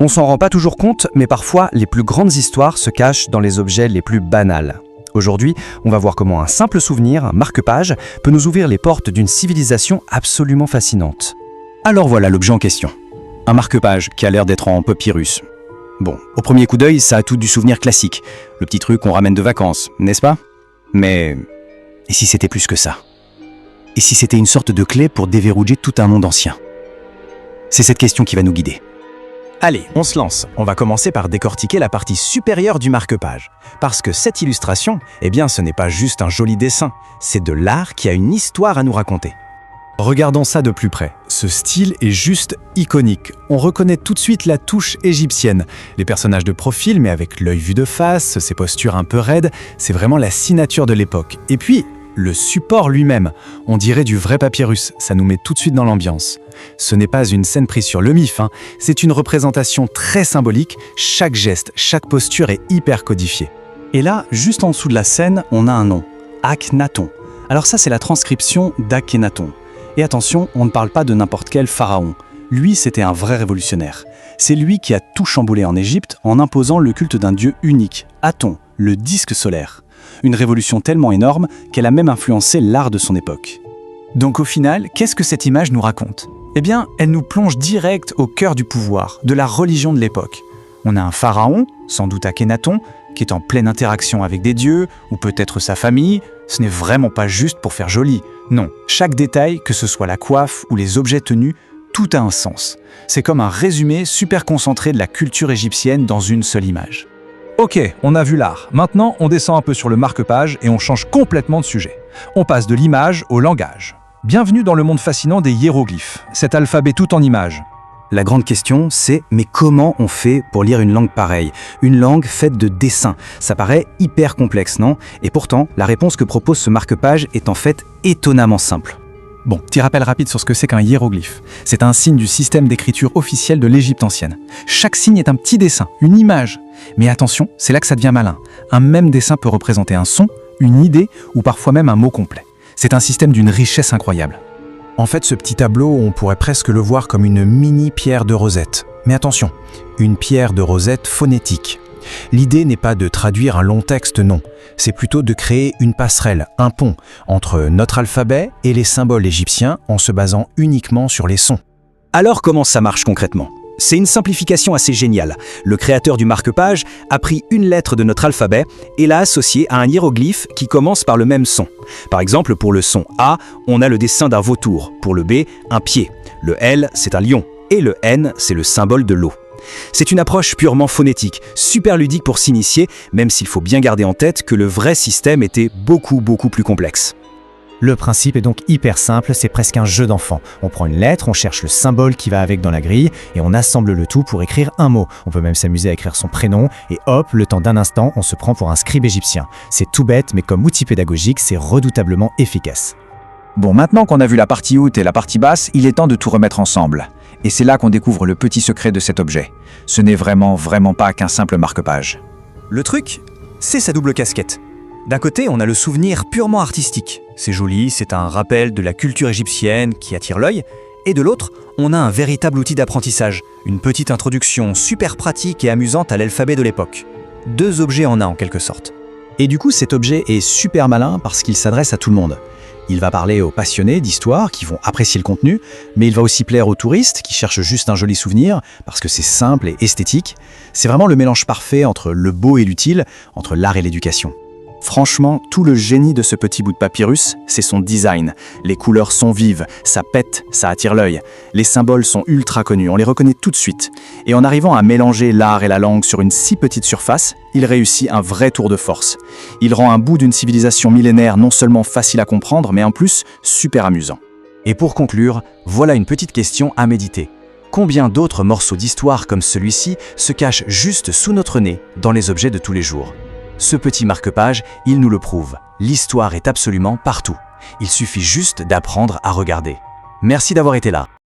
On s'en rend pas toujours compte, mais parfois les plus grandes histoires se cachent dans les objets les plus banals. Aujourd'hui, on va voir comment un simple souvenir, un marque-page, peut nous ouvrir les portes d'une civilisation absolument fascinante. Alors voilà l'objet en question. Un marque-page qui a l'air d'être en papyrus. Bon, au premier coup d'œil, ça a tout du souvenir classique. Le petit truc qu'on ramène de vacances, n'est-ce pas? Mais et si c'était plus que ça? Et si c'était une sorte de clé pour déverrouiller tout un monde ancien? C'est cette question qui va nous guider. Allez, on se lance. On va commencer par décortiquer la partie supérieure du marque-page. Parce que cette illustration, eh bien, ce n'est pas juste un joli dessin, c'est de l'art qui a une histoire à nous raconter. Regardons ça de plus près. Ce style est juste iconique. On reconnaît tout de suite la touche égyptienne. Les personnages de profil, mais avec l'œil vu de face, ses postures un peu raides, c'est vraiment la signature de l'époque. Et puis, le support lui-même, on dirait du vrai papyrus, ça nous met tout de suite dans l'ambiance. Ce n'est pas une scène prise sur le mif, c'est une représentation très symbolique, chaque geste, chaque posture est hyper codifiée. Et là, juste en dessous de la scène, on a un nom, Akhenaton. Alors ça, c'est la transcription d'Akhenaton. Et attention, on ne parle pas de n'importe quel pharaon. Lui, c'était un vrai révolutionnaire. C'est lui qui a tout chamboulé en Égypte en imposant le culte d'un dieu unique, Aton, le disque solaire. Une révolution tellement énorme qu'elle a même influencé l'art de son époque. Donc au final, qu'est-ce que cette image nous raconte? Eh bien, elle nous plonge direct au cœur du pouvoir, de la religion de l'époque. On a un pharaon, sans doute Akhenaton, qui est en pleine interaction avec des dieux, ou peut-être sa famille. Ce n'est vraiment pas juste pour faire joli. Non, chaque détail, que ce soit la coiffe ou les objets tenus, tout a un sens. C'est comme un résumé super concentré de la culture égyptienne dans une seule image. Ok, on a vu l'art. Maintenant, on descend un peu sur le marque-page et on change complètement de sujet. On passe de l'image au langage. Bienvenue dans le monde fascinant des hiéroglyphes, cet alphabet tout en images. La grande question, c'est mais comment on fait pour lire une langue pareille? Une langue faite de dessins. Ça paraît hyper complexe, non? Et pourtant, la réponse que propose ce marque-page est en fait étonnamment simple. Bon, petit rappel rapide sur ce que c'est qu'un hiéroglyphe. C'est un signe du système d'écriture officiel de l'Égypte ancienne. Chaque signe est un petit dessin, une image. Mais attention, c'est là que ça devient malin. Un même dessin peut représenter un son, une idée ou parfois même un mot complet. C'est un système d'une richesse incroyable. En fait, ce petit tableau, on pourrait presque le voir comme une mini pierre de rosette. Mais attention, une pierre de rosette phonétique. L'idée n'est pas de traduire un long texte, non. C'est plutôt de créer une passerelle, un pont, entre notre alphabet et les symboles égyptiens en se basant uniquement sur les sons. Alors comment ça marche concrètement? C'est une simplification assez géniale. Le créateur du marque-page a pris une lettre de notre alphabet et l'a associée à un hiéroglyphe qui commence par le même son. Par exemple, pour le son A, on a le dessin d'un vautour. Pour le B, un pied. Le L, c'est un lion. Et le N, c'est le symbole de l'eau. C'est une approche purement phonétique, super ludique pour s'initier, même s'il faut bien garder en tête que le vrai système était beaucoup plus complexe. Le principe est donc hyper simple, c'est presque un jeu d'enfant. On prend une lettre, on cherche le symbole qui va avec dans la grille et on assemble le tout pour écrire un mot. On peut même s'amuser à écrire son prénom et hop, le temps d'un instant, on se prend pour un scribe égyptien. C'est tout bête, mais comme outil pédagogique, c'est redoutablement efficace. Bon, maintenant qu'on a vu la partie haute et la partie basse, il est temps de tout remettre ensemble. Et c'est là qu'on découvre le petit secret de cet objet. Ce n'est vraiment pas qu'un simple marque-page. Le truc, c'est sa double casquette. D'un côté, on a le souvenir purement artistique. C'est joli, c'est un rappel de la culture égyptienne qui attire l'œil. Et de l'autre, on a un véritable outil d'apprentissage, une petite introduction super pratique et amusante à l'alphabet de l'époque. Deux objets en un en quelque sorte. Et du coup, cet objet est super malin parce qu'il s'adresse à tout le monde. Il va parler aux passionnés d'histoire qui vont apprécier le contenu, mais il va aussi plaire aux touristes qui cherchent juste un joli souvenir parce que c'est simple et esthétique. C'est vraiment le mélange parfait entre le beau et l'utile, entre l'art et l'éducation. Franchement, tout le génie de ce petit bout de papyrus, c'est son design. Les couleurs sont vives, ça pète, ça attire l'œil. Les symboles sont ultra connus, on les reconnaît tout de suite. Et en arrivant à mélanger l'art et la langue sur une si petite surface, il réussit un vrai tour de force. Il rend un bout d'une civilisation millénaire non seulement facile à comprendre, mais en plus super amusant. Et pour conclure, voilà une petite question à méditer. Combien d'autres morceaux d'histoire comme celui-ci se cachent juste sous notre nez dans les objets de tous les jours ? Ce petit marque-page, il nous le prouve. L'histoire est absolument partout. Il suffit juste d'apprendre à regarder. Merci d'avoir été là.